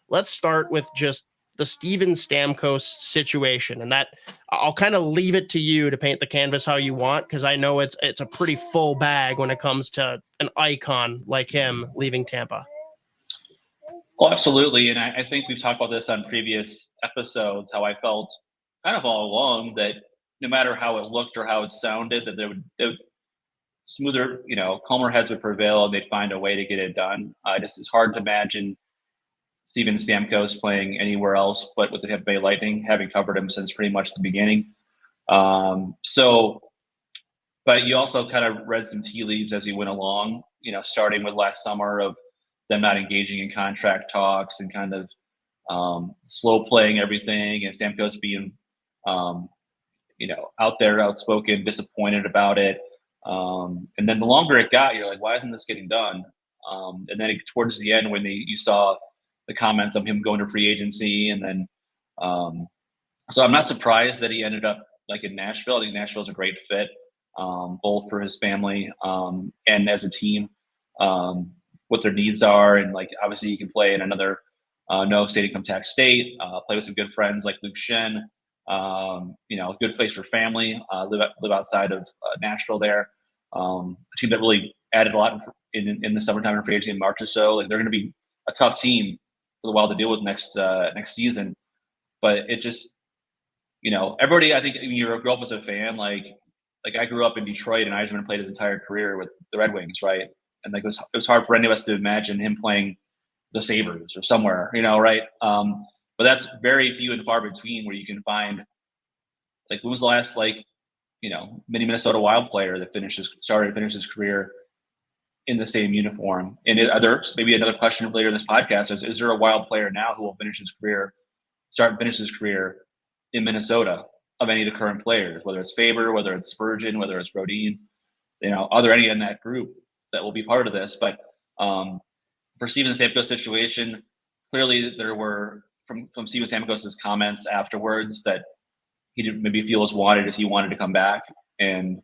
let's start with just the Steven Stamkos situation, and that I'll kind of leave it to you to paint the canvas how you want, because I know it's a pretty full bag when it comes to an icon like him leaving Tampa. Well, absolutely, and I think we've talked about this on previous episodes, how I felt kind of all along that no matter how it looked or how it sounded, that they would smoother, calmer heads would prevail, and they'd find a way to get it done. It's hard to imagine Steven Stamkos playing anywhere else but with the Tampa Bay Lightning, having covered him since pretty much the beginning. But you also kind of read some tea leaves as he went along, starting with last summer of them not engaging in contract talks and kind of slow playing everything, and Stamkos being, out there, outspoken, disappointed about it. And then the longer it got, you're like, why isn't this getting done? And then towards the end, when you saw the comments of him going to free agency, and then so I'm not surprised that he ended up like in Nashville. I think Nashville's a great fit, both for his family and as a team, what their needs are, and like obviously you can play in another no state income tax state, play with some good friends like Luke Shen, a good place for family, live outside of Nashville there. A team that really added a lot in the summertime and free agency in March or so. Like they're going to be a tough team for the while to deal with next season. But it just, everybody, I think you grew up as a fan, like I grew up in Detroit, and Eisman played his entire career with the Red Wings, right? And like it was hard for any of us to imagine him playing the Sabres or somewhere, right? But that's very few and far between where you can find, like, when was the last mini Minnesota Wild player that finished his career in the same uniform? And are there, maybe another question later in this podcast is there a Wild player now who will finish his career in Minnesota of any of the current players, whether it's Faber, whether it's Spurgeon, whether it's Brodin, are there any in that group that will be part of this? But for Steven Stamkos' situation, clearly there were from Steven Stamkos' comments afterwards that he didn't maybe feel as wanted as he wanted to come back, and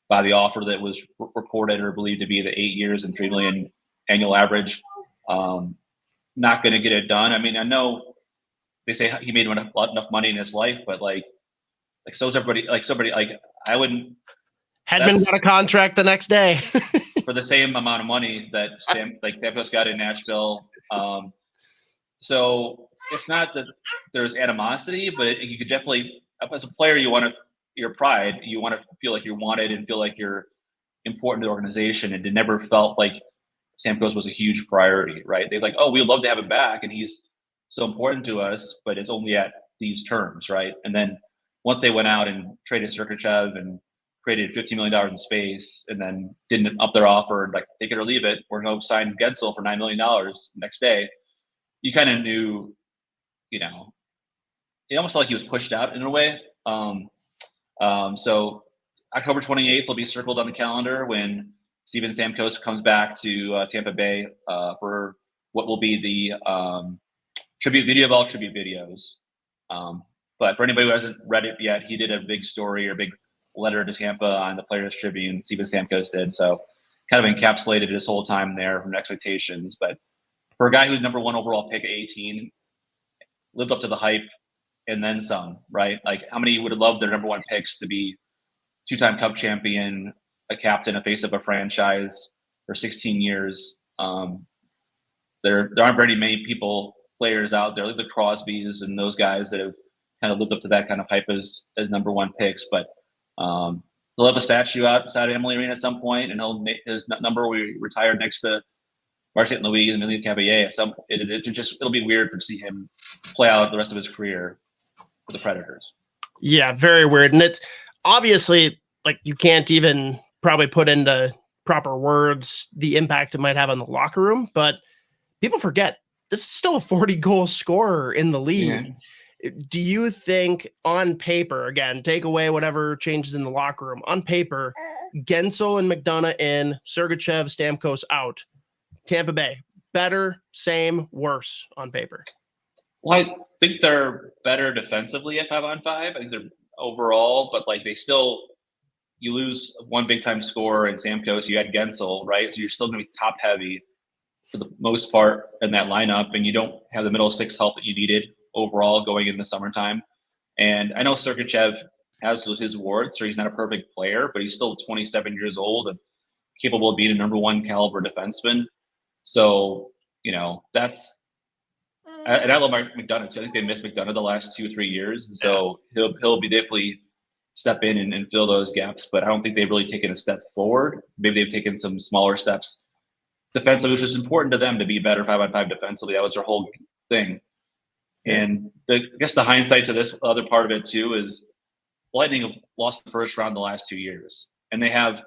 by the offer that was reported or believed to be the 8 years and $3 million annual average, not going to get it done. I mean, I know they say he made enough money in his life, but like so is everybody. Like somebody, like I wouldn't. Hedman got a contract the next day for the same amount of money that Stamkos got in Nashville. So it's not that there's animosity, but you could definitely, as a player, you want your pride. You want to feel like you're wanted and feel like you're important to the organization. And it never felt like Stamkos was a huge priority, right? They're like, oh, we'd love to have him back, and he's so important to us, but it's only at these terms, right? And then once they went out and traded Sergachev and created $15 million in space, and then didn't up their offer, like take it or leave it, we're going to sign Gensel for $9 million next day. You kind of knew, it almost felt like he was pushed out in a way. So October 28th will be circled on the calendar when Steven Stamkos comes back to Tampa Bay for what will be the tribute video of all tribute videos. But for anybody who hasn't read it yet, he did a big story or big letter to Tampa on the Players Tribune. Steven Stamkos did, so kind of encapsulated his whole time there from expectations. But for a guy who's number one overall pick at 18, lived up to the hype and then some, right? Like how many would have loved their number one picks to be two-time Cup champion, a captain, a face of a franchise for 16 years? There aren't very many players out there like the Crosbys and those guys that have kind of lived up to that kind of hype as number one picks. But they'll have a statue outside of Emily Arena at some point, and his number will be retired next to Martin Louise and Emilien Cavalier. It'll be weird to see him play out the rest of his career for the Predators. Yeah, very weird. And it's obviously like you can't even probably put into proper words the impact it might have on the locker room, but people forget this is still a 40-goal scorer in the league. Yeah. Do you think on paper, again, take away whatever changes in the locker room, on paper, Gensel and McDonough in, Sergachev, Stamkos out, Tampa Bay, better, same, worse on paper? Well, I think they're better defensively at 5-on-5. I think they're overall, but like you lose one big time scorer in Stamkos, you had Gensel, right? So you're still going to be top heavy. for the most part in that lineup, and you don't have the middle six help that you needed overall going in the summertime. And I know Sergachev has his warts, so he's not a perfect player, but he's still 27 years old and capable of being a number one caliber defenseman. So, that's and I love McDonough too. I think they missed McDonough the last 2 or 3 years, and so he'll be definitely step in and fill those gaps. But I don't think they've really taken a step forward. Maybe they've taken some smaller steps defensively, which is important to them to be better 5-on-5 defensively. That was their whole thing. And I guess the hindsight to this other part of it too is Lightning have lost the first round the last 2 years, and they have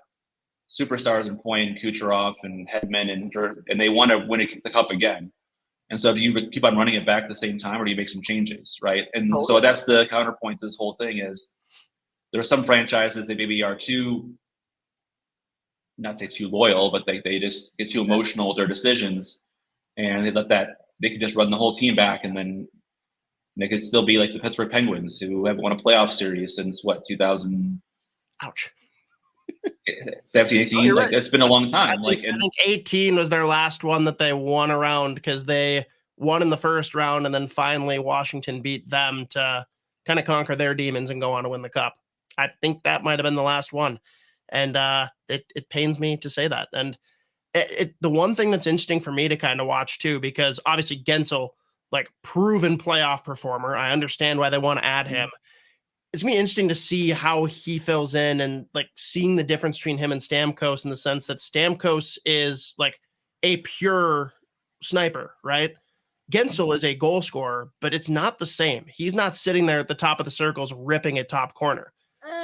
superstars in Point and Kucherov and Hedman, and they want to win the cup again. And so do you keep on running it back at the same time, or do you make some changes, right? And so that's the counterpoint to this whole thing is there are some franchises that maybe are not say too loyal, but they just get too emotional with their decisions, and they can just run the whole team back, and then they could still be like the Pittsburgh Penguins, who haven't won a playoff series since 2000. Ouch. 17, 18. Right. It's been a long time. I think 18 was their last one that they won around, because they won in the first round, and then finally Washington beat them to kind of conquer their demons and go on to win the cup. I think that might have been the last one. And it pains me to say that. And the one thing that's interesting for me to kind of watch too, because obviously Gensel, proven playoff performer. I understand why they want to add him. It's going to be interesting to see how he fills in, and seeing the difference between him and Stamkos, in the sense that Stamkos is a pure sniper, right? Gensel is a goal scorer, but it's not the same. He's not sitting there at the top of the circles ripping a top corner.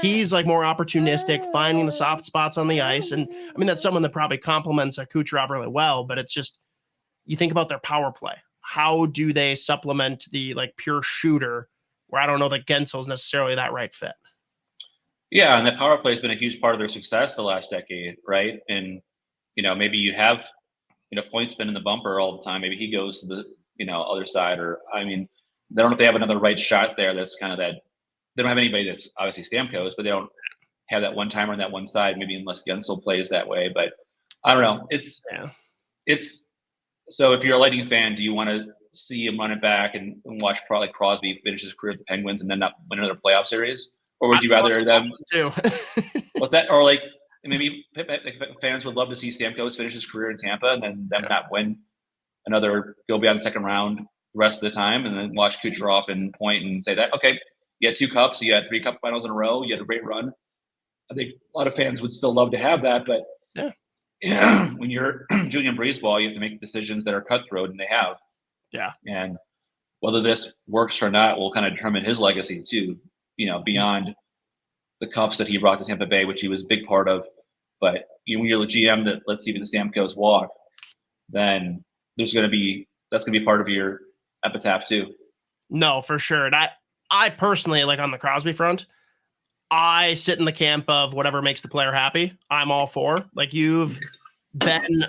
He's more opportunistic, finding the soft spots on the ice. And I mean, that's someone that probably complements Kucherov really well, but it's just, you think about their power play. How do they supplement the pure shooter, where I don't know that Gensel is necessarily that right fit? Yeah, and the power play has been a huge part of their success the last decade, right? And, maybe you have, Point's been in the bumper all the time. Maybe he goes to the, other side, or, I mean, they don't know if they have another right shot there that's kind of that. They don't have anybody that's obviously Stamkos, but they don't have that one timer on that one side, maybe unless Gensel plays that way. But I don't know. It's so if you're a Lightning fan, do you want to see him run it back and watch probably Crosby finish his career at the Penguins and then not win another playoff series? Or would you rather them do? What's that? Or maybe fans would love to see Stamkos finish his career in Tampa and then them not win go beyond the second round the rest of the time, and then watch Kucherov and Point and say that, okay, you had 2 cups, you had 3 cup finals in a row, you had a great run. I think a lot of fans would still love to have that, but when you're Julian Breezeball, you have to make decisions that are cutthroat, and they have. Yeah. And whether this works or not will kind of determine his legacy too, beyond the cups that he brought to Tampa Bay, which he was a big part of. But when you're the GM that lets Steven Stamkos walk, then that's going to be part of your epitaph too. No, for sure. And I personally, on the Crosby front, I sit in the camp of whatever makes the player happy. I'm all for. You've been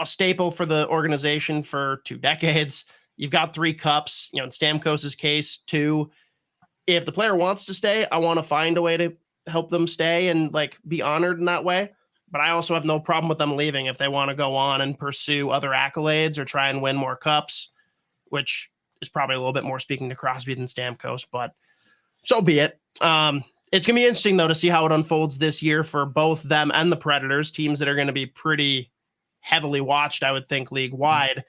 a staple for the organization for 2 decades. You've got 3 cups, in Stamkos's case, 2. If the player wants to stay, I want to find a way to help them stay and be honored in that way. But I also have no problem with them leaving if they want to go on and pursue other accolades or try and win more cups, which is probably a little bit more speaking to Crosby than Stamkos, but so be it. It's going to be interesting, though, to see how it unfolds this year for both them and the Predators, teams that are going to be pretty heavily watched, I would think, league-wide.